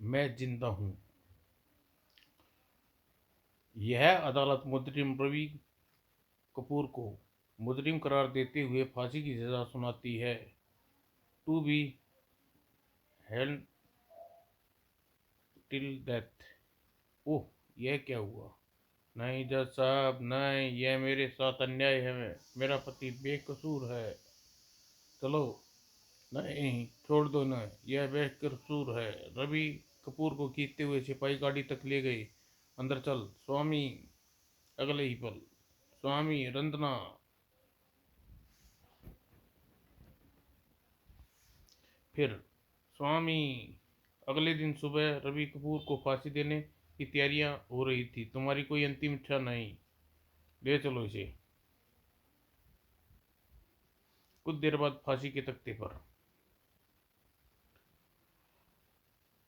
मैं जिंदा हूँ। यह अदालत मुजरिम रवि कपूर को मुजरिम करार देते हुए फांसी की सजा सुनाती है। To be held till death. Oh, यह क्या हुआ? नहीं जज साहब, नहीं, यह मेरे साथ अन्याय है। मेरा पति बेकसूर है। चलो, नहीं, छोड़ दो ना, यह बेकसूर है। रवि कपूर को खींचते हुए सिपाही गाड़ी तक ले गए। अंदर चल स्वामी। अगले ही पल स्वामी रंजना। फिर स्वामी। अगले दिन सुबह रवि कपूर को फांसी देने की तैयारियां हो रही थी। तुम्हारी कोई अंतिम इच्छा नहीं? ले चलो इसे। कुछ देर बाद फांसी के तख्ते पर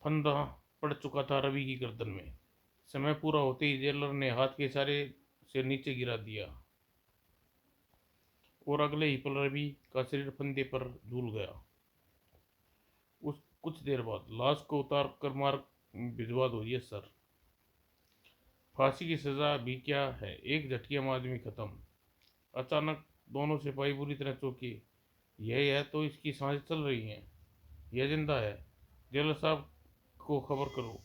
फंदा पड़ चुका था रवि की गर्दन में। समय पूरा होते ही जेलर ने हाथ के इशारे से नीचे गिरा दिया और अगले ही पल रवि का शरीर फंदे पर झूल गया। उस कुछ देर बाद लाश को उतार कर मार्ग भिजवा दो। Yes sir. फांसी की सजा भी क्या है, एक झटके में आदमी खत्म। अचानक दोनों सिपाही बुरी तरह चौंके। यह तो इसकी सांसें चल रही हैं। यह जिंदा है। जेलर साहब को खबर करो।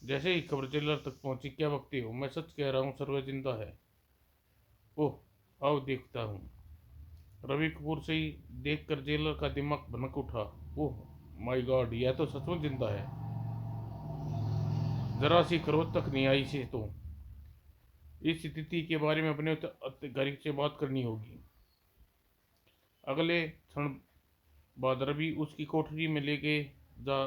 जैसे ही खबर जेलर तक पहुंची, क्या बकते हो, मैं सच कह रहा हूँ सर, वह जिंदा है। ओह, आओ देखता हूँ। रवि कपूर से ही देखकर जेलर का दिमाग भनक उठा। ओह माय गॉड, यह तो सचमुच जिंदा है। जरा सी खरोच तक नहीं आई से तो। इस स्थिति के बारे में अपने अधिकारी से बात करनी होगी। अगले क्षण बाद रवि उसकी कोठरी में लेके जा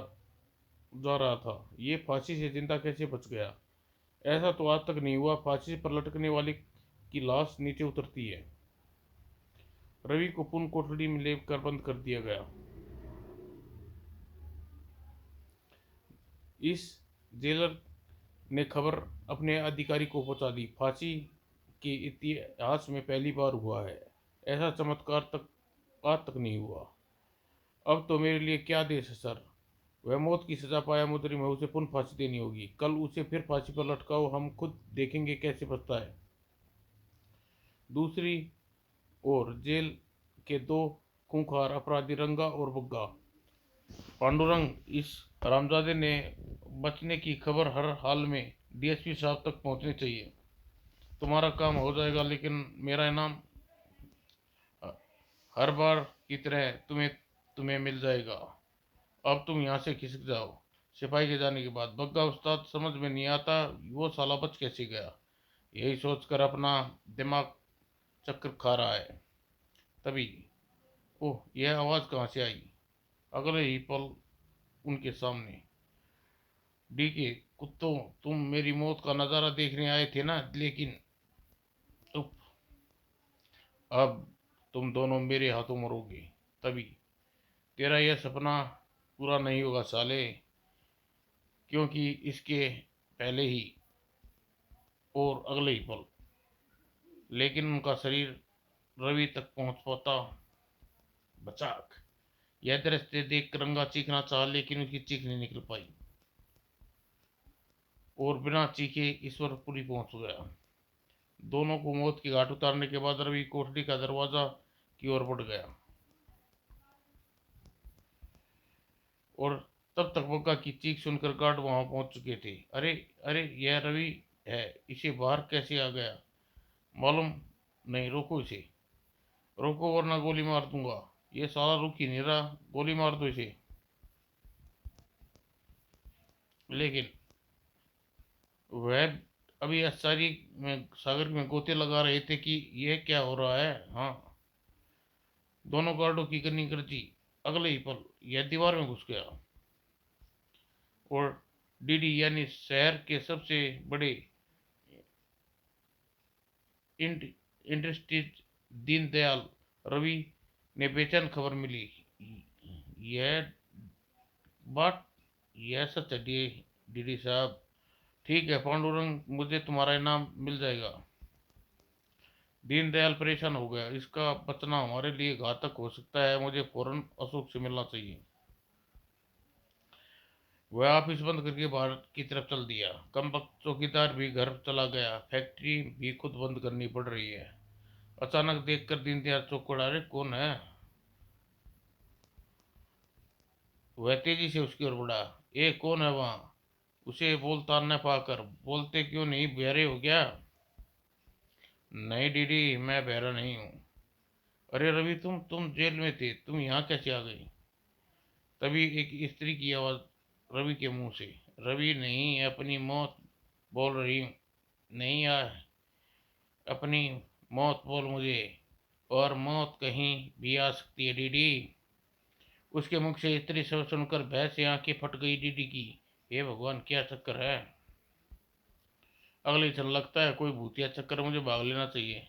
जा रहा था। ये फांसी से जिंदा कैसे बच गया? ऐसा तो आज तक नहीं हुआ। फांसी पर लटकने वाले की लाश नीचे उतरती है। रवि को पुनः कोठरी में लेकर बंद कर दिया गया। इस जेलर ने खबर अपने अधिकारी को पहुंचा दी। फांसी के इतिहास में पहली बार हुआ है। ऐसा चमत्कार तक आज तक नहीं हुआ। अब तो मेरे लिए क्या देश है सर। वह मौत की सजा पाया मुजरिम है, उसे पुनः फांसी देनी होगी। कल उसे फिर फांसी पर लटकाओ, हम खुद देखेंगे कैसे बचता है। दूसरी ओर जेल के दो खूंखार अपराधी रंगा और बग्गा। पांडुरंग, इस हरामजादे ने बचने की खबर हर हाल में डीएसपी साहब तक पहुंचनी चाहिए। तुम्हारा काम हो जाएगा, लेकिन मेरा इनाम हर बार की तरह तुम्हें तुम्हें मिल जाएगा। अब तुम यहाँ से खिसक जाओ। सिपाही के जाने के बाद बग्गा, उस्ताद, समझ में नहीं आता वो साला बच कैसे गया। यही सोचकर अपना दिमाग चक्कर खा रहा है। तभी ओह, यह आवाज़ कहाँ से आई? अगले ही पल उनके सामने। डीके, कुत्तों, तुम मेरी मौत का नज़ारा देखने आए थे ना, लेकिन उफ, अब तुम दोनों मेरे हाथों मरोगे। तभी तेरा यह सपना पूरा नहीं होगा साले, क्योंकि इसके पहले ही और अगले ही पल लेकिन उनका शरीर रवि तक पहुंच पाता। बचाक। यह दृश्य देख रंगा चीखना चाहा, लेकिन उसकी चीख नहीं निकल पाई और बिना चीखे ईश्वर पूरी पहुंच गया। दोनों को मौत की घाट उतारने के बाद रवि कोठरी का दरवाजा की ओर बढ़ गया और तब तक बग्गा की चीख सुनकर गार्ड वहां पहुंच चुके थे। अरे, अरे, यह रवि है, इसे बाहर कैसे आ गया मालूम नहीं। रोको इसे, रोको वरना गोली मार दूंगा। ये साला रुक ही नहीं रहा, गोली मार दो इसे। लेकिन वह अभी आश्चर्य में सागर में गोते लगा रहे थे कि यह क्या हो रहा है। हाँ, दोनों गार्डों की गनी गर्जी। अगले ही पल यह दीवार में घुस गया और डीडी यानी शहर के सबसे बड़े इंडस्ट्रीज दीनदयाल रवि ने बेचैन खबर मिली। यह बात, यह सच है डीडी साहब। ठीक है पांडुरंग, मुझे तुम्हारा इनाम मिल जाएगा। दीनदयाल परेशान हो गया। इसका बचना हमारे लिए घातक हो सकता है। मुझे फौरन अशोक से मिलना चाहिए। वह ऑफिस बंद करके बाहर की तरफ चल दिया। कम वक्त चौकीदार भी घर चला गया। फैक्ट्री भी खुद बंद करनी पड़ रही है। अचानक देखकर दीनदयाल चौंक पड़ा। अरे कौन है? वह तेजी से उसकी ओर बढ़ा। ए कौन है वहां? उसे बोलता न पाकर, बोलते क्यों नहीं, बहरे हो क्या? नहीं डीडी, मैं बहरा नहीं हूँ। अरे रवि, तुम जेल में थे, तुम यहाँ कैसे आ गई? तभी एक स्त्री की आवाज रवि के मुंह से। रवि नहीं, अपनी मौत बोल रही हूँ। नहीं यार, अपनी मौत बोल मुझे। और मौत कहीं भी आ सकती है डीडी। उसके मुख से स्त्री शब्द सुनकर भय से आंखें फट गई डीडी की। हे भगवान, क्या चक्कर है? अगले क्षण लगता है कोई भूतिया चक्कर, मुझे भाग लेना चाहिए।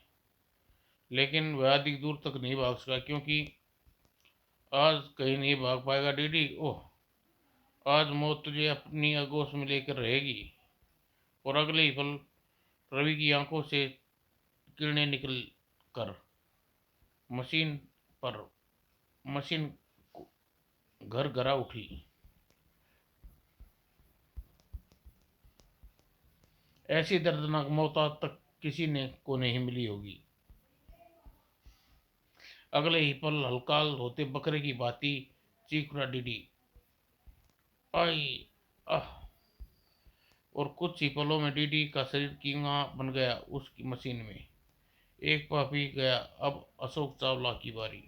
लेकिन वह अधिक दूर तक नहीं भाग सका, क्योंकि आज कहीं नहीं भाग पाएगा डीडी। ओह, आज मौत तुझे अपनी आगोश में लेकर रहेगी। और अगले ही पल रवि की आंखों से किरणें निकल कर मशीन पर मशीन घर घरा उठी। ऐसी दर्दनाक मौत आज तक किसी ने को नहीं मिली होगी। अगले ही पल हलकाल होते बकरे की भांति चीख उठा डीडी। आई आह। और कुछ ही पलों में डीडी का शरीर कीमा बन गया उसकी मशीन में। एक पापी गया। अब अशोक चावला की बारी।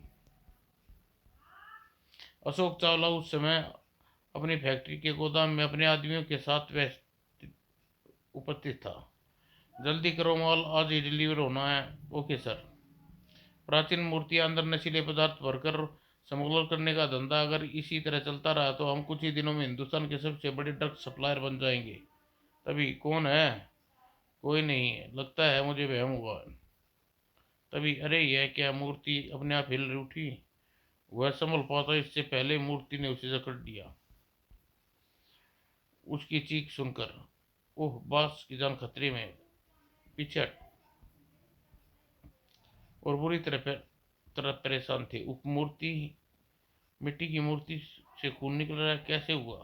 अशोक चावला उस समय अपनी फैक्ट्री के गोदाम में अपने आदमियों के साथ उपस्थित था। जल्दी करो, माल आज ही डिलीवर होना है। Okay sir. प्राचीन मूर्तियां अंदर नशीले पदार्थ भरकर स्मगलर करने का धंधा अगर इसी तरह चलता रहा तो हम कुछ ही दिनों में हिंदुस्तान के सबसे बड़े ड्रग सप्लायर बन जाएंगे। तभी कौन है? कोई नहीं है, लगता है मुझे वहम हुआ। तभी अरे यह क्या, मूर्ति अपने आप हिल उठी। वह संभल पाता इससे पहले मूर्ति ने उसे जकड़ लिया। उसकी चीख सुनकर ओह, बास की जान खतरे में। पीछे हट। और बुरी तरह परेशान थे। मूर्ति, मिट्टी की मूर्ति से खून निकल रहा है, कैसे हुआ?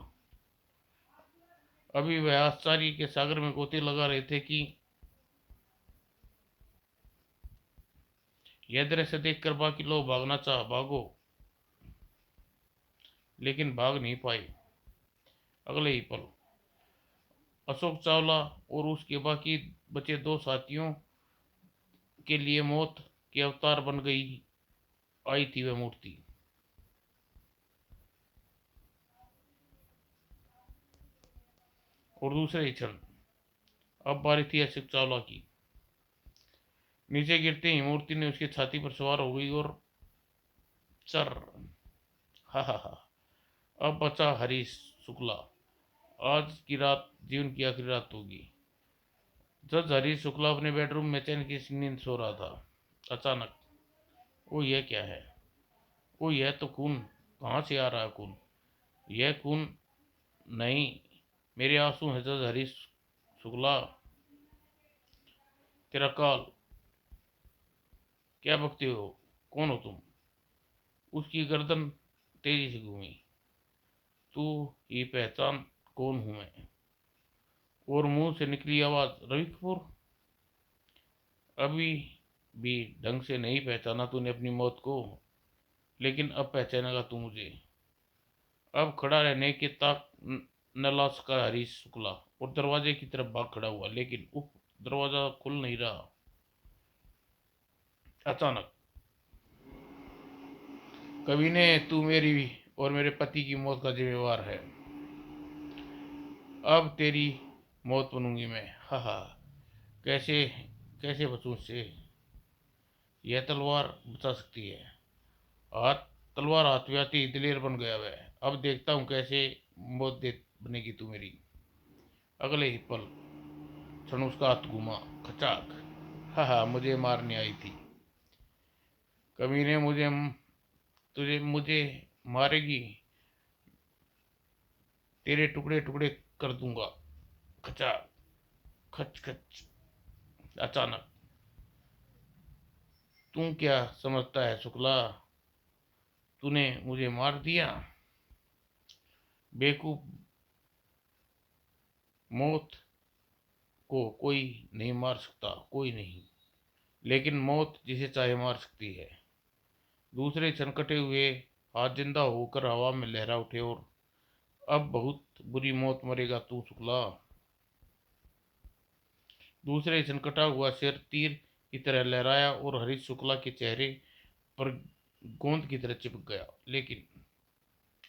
अभी वह आश्चर्य के सागर में गोते लगा रहे थे कि यह दृश्य देखकर बाकी लोग भागना चाह भागो, लेकिन भाग नहीं पाए। अगले ही पल अशोक चावला और उसके बाकी बचे दो साथियों के लिए मौत के अवतार बन गई आई थी वह मूर्ति। और दूसरे ही क्षण अब बारी थी अशोक चावला की। नीचे गिरते ही मूर्ति ने उसकी छाती पर सवार हो गई और चर। हा हा हा। अब बचा हरीश शुक्ला। आज की रात जीवन की आखिरी रात होगी। जज हरीश शुक्ला अपने बेडरूम में चैन की नींद सो रहा था। अचानक वो, यह क्या है? वो, यह तो खून। कहाँ से आ रहा है खून? यह खून नहीं, मेरे आंसू हैं जज हरीश शुक्ला। तेरा काल। क्या बकते हो? कौन हो तुम? उसकी गर्दन तेजी से घूमी। तू ही पहचान कौन हूं मैं? और मुंह से निकली आवाज, रवि कपूर। अभी भी ढंग से नहीं पहचाना तूने अपनी मौत को, लेकिन अब पहचानेगा तू मुझे। अब खड़ा रहने के ताक न ला सका हरीश शुक्ला और दरवाजे की तरफ भाग खड़ा हुआ, लेकिन उफ, दरवाजा खुल नहीं रहा। अचानक कवि ने, तू मेरी और मेरे पति की मौत का जिम्मेवार है। अब तेरी मौत बनूंगी मैं। हा हा। कैसे, कैसे बचूं इससे? यह तलवार बचा सकती है। हाथ, तलवार हाथ में आती दिलेर बन गया वह। अब देखता हूँ कैसे मौत दे बनेगी तू मेरी। अगले ही पल क्षण उसका हाथ घूमा। खचाक। हा हा, मुझे मारने आई थी। कभी ने मुझे, तुझे मुझे मारेगी, तेरे टुकड़े टुकड़े कर दूंगा। खचाक। खच खच। अचानक, तू क्या समझता है शुक्ला, तूने मुझे मार दिया? बेवकूफ, मौत को कोई नहीं मार सकता, कोई नहीं, लेकिन मौत जिसे चाहे मार सकती है। दूसरे छनकटे हुए हाथ जिंदा होकर हवा में लहरा उठे और अब बहुत बुरी मौत मरेगा तू शुक्ला। दूसरे छनकटा हुआ सिर तीर की तरह लहराया और हरीश शुक्ला के चेहरे पर गोंद की तरह चिपक गया। लेकिन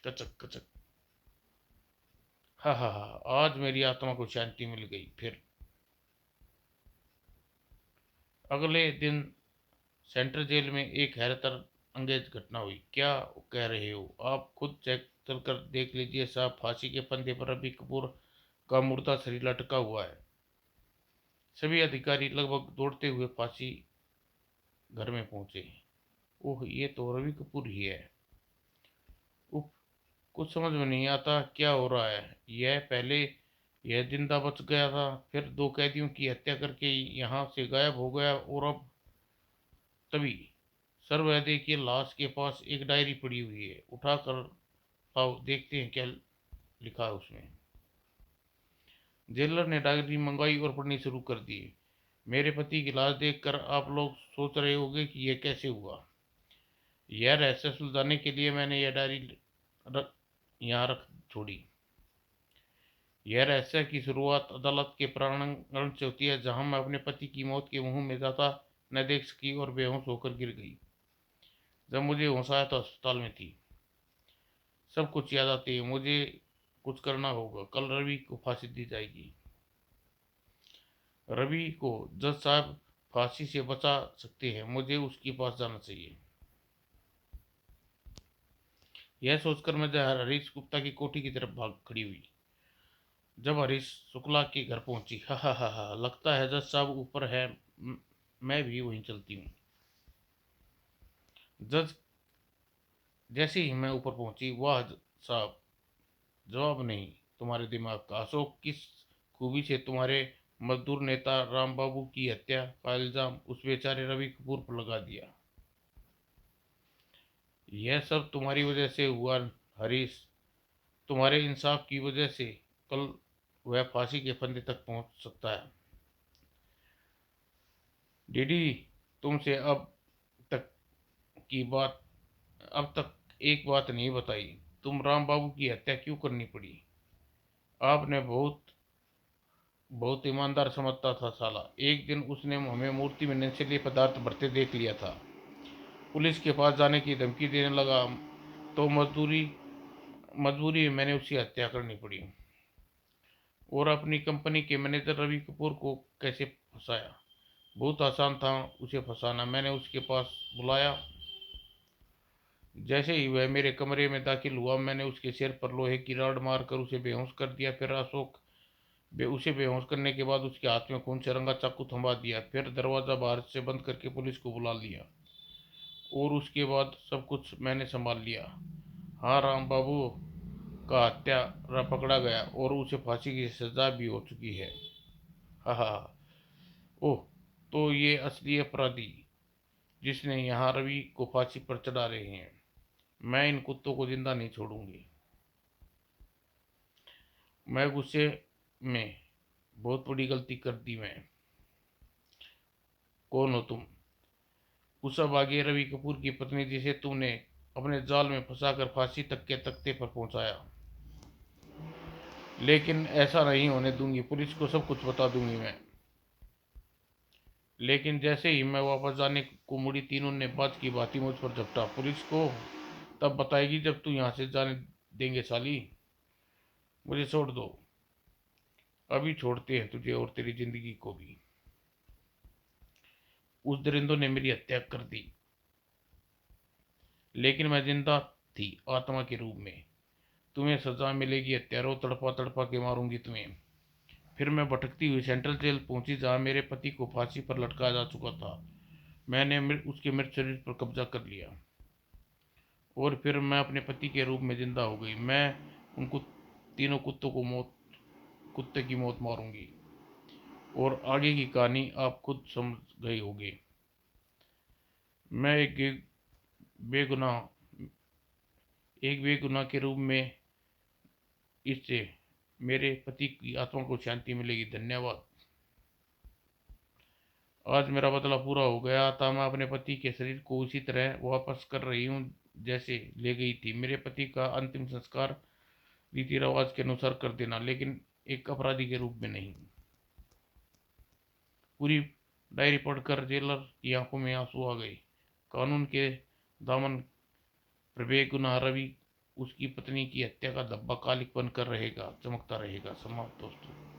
कचक कचक, हा, आज मेरी आत्मा को शांति मिल गई। फिर अगले दिन सेंट्रल जेल में एक हैरत अंगेज घटना हुई। क्या कह रहे हो आप? खुद चेक चलकर देख लीजिए साहब। फांसी के फंदे पर रवि कपूर का मुर्दा शरीर लटका हुआ है। सभी अधिकारी लगभग दौड़ते हुए फांसी घर में पहुंचे। ओह, ये तो रवि कपूर ही है। उफ, कुछ समझ में नहीं आता क्या हो रहा है। यह पहले यह जिंदा बच गया था, फिर दो कैदियों की हत्या करके यहाँ से गायब हो गया, और अब तभी सर वह देखिए, लाश के पास एक डायरी पड़ी हुई है। उठा कर लाओ, देखते हैं क्या लिखा है उसमें। जेलर ने डायरी मंगाई और पढ़नी शुरू कर दी। मेरे पति की लाश देखकर आप लोग सोच रहे होंगे कि यह कैसे हुआ। यह रहस्य सुलझाने के लिए मैंने यह डायरी यहाँ रख छोड़ी। यह रहस्य की शुरुआत अदालत के प्रांगण से होती है, जहां मैं अपने पति की मौत के मुंह में जाता न देख सकी और बेहोश होकर गिर गई। जब मुझे होश आया तो अस्पताल में थी। सब कुछ याद आती है। मुझे कुछ करना होगा। कल रवि को फांसी दी जाएगी। रवि को जज साहब फांसी से बचा सकते हैं। मुझे उसके पास जाना चाहिए। यह सोचकर मैं हरीश गुप्ता की कोठी की तरफ भाग खड़ी हुई। जब हरीश शुक्ला के घर पहुंची, हा, लगता है जज साहब ऊपर है। मैं भी वहीं चलती हूँ। जज जैसे ही मैं ऊपर पहुंची, वाह साहब, जवाब नहीं तुम्हारे दिमाग का। अशोक, किस खूबी से तुम्हारे मजदूर नेता राम बाबू की हत्या का इल्जाम उस बेचारे रवि कपूर पर लगा दिया। यह सब तुम्हारी वजह से हुआ हरीश, तुम्हारे इंसाफ की वजह से कल वह फांसी के फंदे तक पहुंच सकता है। डीडी, तुमसे तक की बात अब तक एक बात नहीं बताई। तुम राम बाबू की हत्या क्यों करनी पड़ी? आपने बहुत बहुत ईमानदार समझता था साला। एक दिन उसने हमें मूर्ति में नशीले पदार्थ भरते देख लिया था। पुलिस के पास जाने की धमकी देने लगा, तो मजबूरी में मैंने उसकी हत्या करनी पड़ी। और अपनी कंपनी के मैनेजर रवि कपूर को कैसे फंसाया? बहुत आसान था उसे फंसाना। मैंने उसके पास बुलाया। जैसे ही वह मेरे कमरे में दाखिल हुआ, मैंने उसके सिर पर लोहे की रॉड मारकर उसे बेहोश कर दिया। फिर अशोक उसे बेहोश करने के बाद उसके हाथ में खून से रंगा चाकू थमा दिया। फिर दरवाज़ा बाहर से बंद करके पुलिस को बुला लिया, और उसके बाद सब कुछ मैंने संभाल लिया। हाँ, राम बाबू का हत्यारा पकड़ा गया और उसे फांसी की सजा भी हो चुकी है। हाँ। ओह, तो ये असली अपराधी जिसने यहाँ रवि को फांसी पर चढ़ा रहे हैं। मैं इन कुत्तों को जिंदा नहीं छोड़ूंगी। मैं गुस्से में, बहुत बड़ी गलती कर दी मैं। कौन हो तुम? उस भागे रवि कपूर की पत्नी जिसे तुमने अपने जाल में फंसाकर फांसी तक के तख्ते पर पहुंचाया। लेकिन ऐसा नहीं होने दूंगी। पुलिस को सब कुछ बता दूंगी मैं। लेकिन जैसे ही मैं वापस जाने को मुड़ी, तीनों ने बात की बात ही मुझ पर झपटा। पुलिस को तब बताएगी जब तू यहाँ से जाने देंगे साली। मुझे छोड़ दो। अभी छोड़ते हैं तुझे और तेरी जिंदगी को भी। उस दरिंदों ने मेरी हत्या कर दी, लेकिन मैं जिंदा थी आत्मा के रूप में। तुम्हें सजा मिलेगी हत्यारों, तड़पा तड़पा के मारूंगी तुम्हें। फिर मैं भटकती हुई सेंट्रल जेल पहुंची, जहां मेरे पति को फांसी पर लटकाया जा चुका था। मैंने उसके मृत शरीर पर कब्जा कर लिया, और फिर मैं अपने पति के रूप में जिंदा हो गई। मैं उनको तीनों कुत्तों को कुत्ते की मौत मारूंगी, और आगे की कहानी आप खुद समझ गए होंगे। मैं बेगुनाह एक बेगुनाह के रूप में इससे मेरे पति की आत्मा को शांति मिलेगी। धन्यवाद। आज मेरा बदला पूरा हो गया था। मैं अपने पति के शरीर को उसी तरह वापस कर रही हूँ जैसे ले गई थी। मेरे पति का अंतिम संस्कार रीति रिवाज के अनुसार कर देना, लेकिन एक अपराधी के रूप में नहीं। पूरी डायरी पढ़कर जेलर की आंखों में आंसू आ गए। कानून के दामन पर बेगुनाह रवि उसकी पत्नी की हत्या का धब्बा कालिक बनकर रहेगा, चमकता रहेगा। समाप्त दोस्तों।